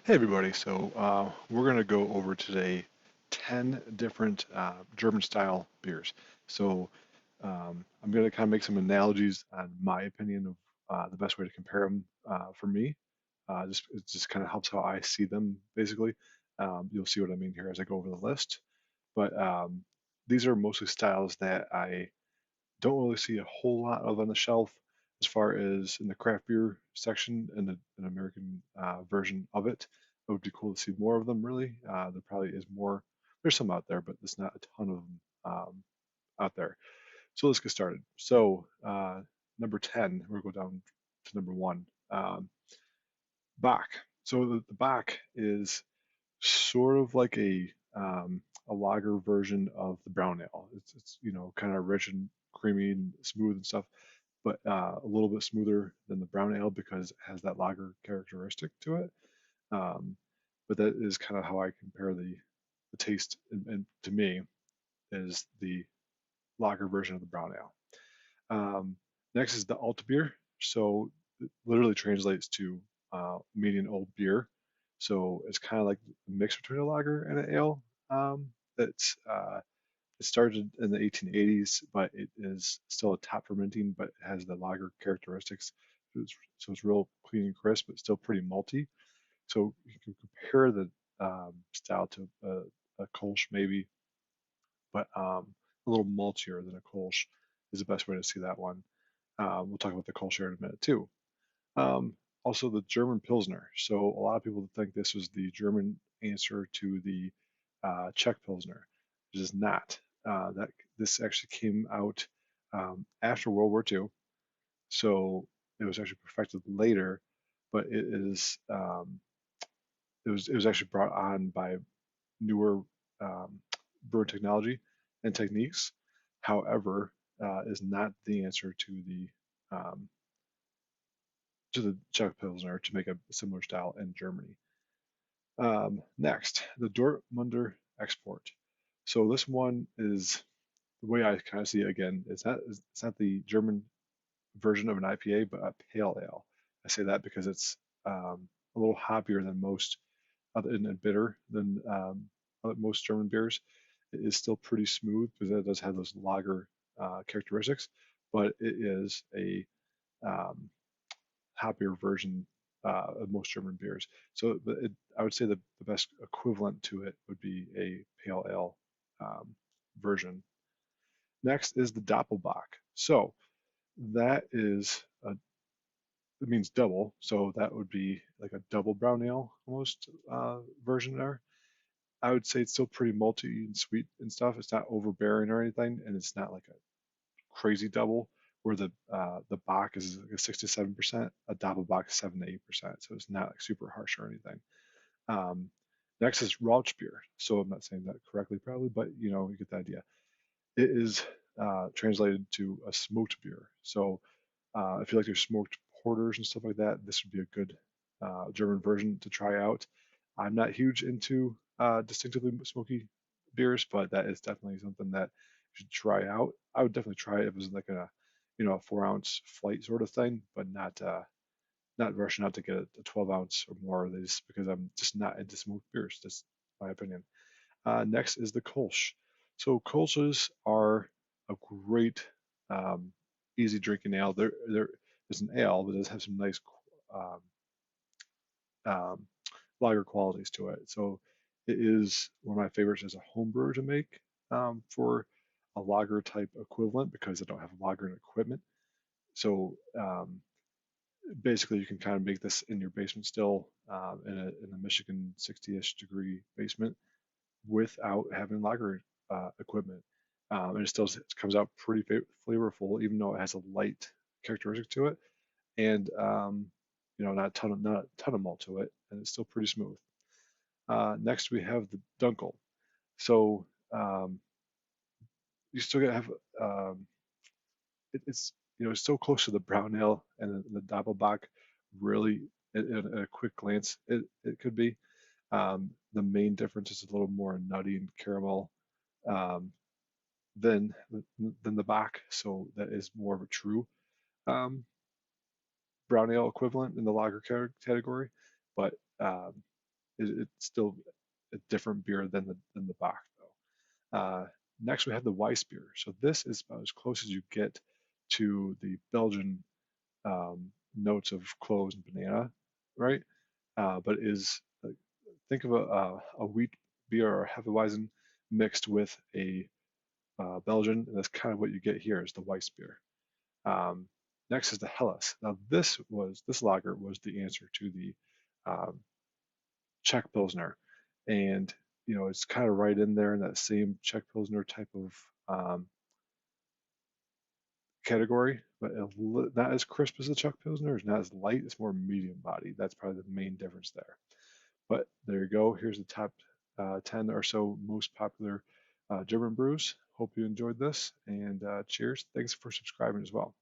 Hey everybody, we're going to go over today 10 different German style beers. I'm going to kind of make some analogies on my opinion of the best way to compare them for me. It just kind of helps how I see them basically. You'll see what I mean here as I go over the list. But these are mostly styles that I don't really see a whole lot of on the shelf as far as in the craft beer section and an American version of it. It would be cool to see more of them, really. There probably is more. There's some out there, but there's not a ton of them out there. So let's get started. Number 10, we'll go down to number one, Bach. The Bach is sort of like a lager version of the brown ale. It's kind of rich and creamy and smooth and stuff, but a little bit smoother than the brown ale because it has that lager characteristic to it. Um, but that is kind of how I compare the taste, and to me is the lager version of the brown ale. Next is the alt beer. So it literally translates to medium old beer. So it's kind of like a mix between a lager and an ale. That's It started in the 1880s, but it is still a top fermenting, but it has the lager characteristics. So it's real clean and crisp, but still pretty malty. So you can compare the style to a Kolsch maybe, but a little maltier than a Kolsch is the best way to see that one. We'll talk about the Kolsch here in a minute too. Um, Also, the German Pilsner. So a lot of people think this was the German answer to the Czech Pilsner. It is not. That This actually came out after World War II, so it was actually perfected later, but it was actually brought on by newer brewing technology and techniques. However, is not the answer um, to the Czech Pilsner to make a similar style in Germany. Next, the Dortmunder Export. So this one is the way I kind of see it again. It's not the German version of an IPA, but a pale ale. I say that because it's a little hoppier than most other and bitter than most German beers. It is still pretty smooth because it does have those lager characteristics, but it is a um, hoppier version of most German beers. I would say the best equivalent to it would be a pale ale um, version. Next is the Doppelbock. So that is it means double. So that would be like a double brown ale almost version there. I would say it's still pretty malty and sweet and stuff. It's not overbearing or anything, and it's not like a crazy double where the Bach is like a 6 to 7%, a Doppelbock is 7 to 8%. So it's not like super harsh or anything. Um, Next is Rauch beer. So I'm not saying that correctly probably, but you get the idea. It is translated to a smoked beer. So if you like your smoked porters and stuff like that, this would be a good German version to try out. I'm not huge into distinctively smoky beers, but that is definitely something that you should try out. I would definitely try it if it was like a 4 ounce flight sort of thing, but not rushing out to get a 12 ounce or more of these because I'm just not into smoked beers. That's my opinion. Next is the Kolsch. So Kolsch's are a great, um, easy drinking ale. There's an ale, but it does have some nice um, um, lager qualities to it. So it is one of my favorites as a home brewer to make for a lager type equivalent because I don't have lager equipment. So basically, you can kind of make this in your basement still in a Michigan 60-ish degree basement without having lager equipment. And it comes out pretty flavorful, even though it has a light characteristic to it, and not a ton of malt to it, and it's still pretty smooth. Next, we have the Dunkel. So um, you still gotta have it's it's still close to the brown ale and the Doppelbock. Really, at a quick glance, it could be. The main difference is a little more nutty and caramel um, than than the Bach, so that is more of a true um, brown ale equivalent in the lager category. But it's still a different beer than the Bach though. Next we have the Weiss beer. So this is about as close as you get to the Belgian notes of cloves and banana, right? But is think of a wheat beer or Hefeweizen mixed with a Belgian, and that's kind of what you get here is the Weiss beer. Um, Next is the Helles. Now this lager was the answer to the um, Czech Pilsner, and it's kind of right in there in that same Czech Pilsner type of category, but not as crisp as the Czech Pilsner. It's not as light. It's more medium body. That's probably the main difference there. But there you go. Here's the top 10 or so most popular German brews. Hope you enjoyed this, and cheers. Thanks for subscribing as well.